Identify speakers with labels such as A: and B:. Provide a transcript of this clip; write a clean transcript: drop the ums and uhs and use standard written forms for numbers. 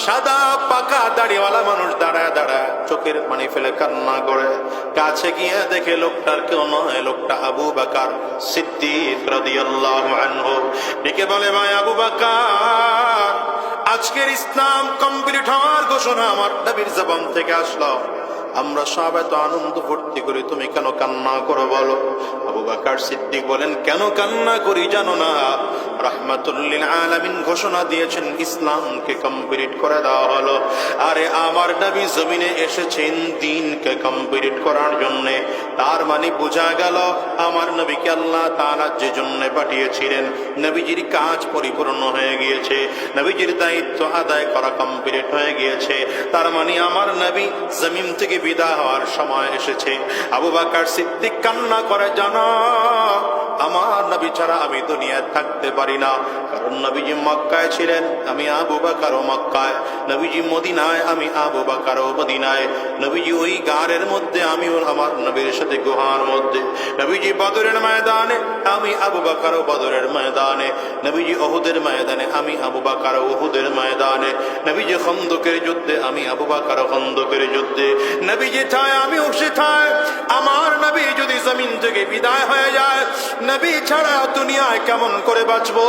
A: সাদা পাকা দাড়িওয়ালা মানুষ দাঁড়ায় দাঁড়ায় চোখের পানি ফেলে কান্না করে। কাছে গিয়ে দেখে লোকটার কেউ নয়, লোকটা আবু বকর সিদ্দিক রাদিয়াল্লাহু আনহু। ডেকে বলে, ভাই আবু বকর, আজকের ইসলাম কমপ্লিট হওয়ার ঘোষণা আমার নবীর জবান থেকে আসলো, আমরা সব এত আনন্দ ফুর্তি করি, তুমি কেন কান্না করো বলো? আবু বকর সিদ্দিক বলেন, কেন কান্না করি জানো না? রাহমাতুল লিল আলামিন ঘোষণা দিয়েছেন ইসলামকে কমপ্লিট করে দেওয়া হলো। আরে আমার নবী জমিনে এসেছেন দ্বীনকে কমপ্লিট করার জন্য। তার মানে বোঝা গেল আমার নবীকে আল্লাহ তাআলা যে জন্য পাঠিয়েছিলেন, নবীজির কাজ পরিপূর্ণ হয়ে গিয়েছে, নবীজির দায়িত্ব আদায় করা কমপ্লিট হয়ে গিয়েছে। তার মানে আমার নবী জমিন থেকে বিদায় হওয়ার সময় এসেছে। আবু বকর সিদ্দিক কান্না করে, জানো আমার নবী ছাড়া আমি দুনিয়ায় থাকতে পারি না। কারণ নবীজি মক্কায় ছিলেন, আমি আবু বকরও মক্কায়। নবীজি মদিনায়, আমি আবু বকরও মদিনায়। নবীজি ওই গাড়ের মধ্যে, আমি আমার নবীর সাথে গুহার মধ্যে। নবীজি বদরের ময়দানে, আমি আবু বকরও বদরের ময়দানে। নবীজি উহুদের ময়দানে, আমি আবু বকরও উহুদের ময়দানে। নবীজি খন্দকের যুদ্ধে, আমি আবু বকরও খন্দকের যুদ্ধে। নবীজি ঠায়, আমি সেথায়। আমার নবী যদি জমিন থেকে বিদায় হয়ে যায়, নবী ছাড়া দুনিয়ায় কেমন করে বাঁচবো?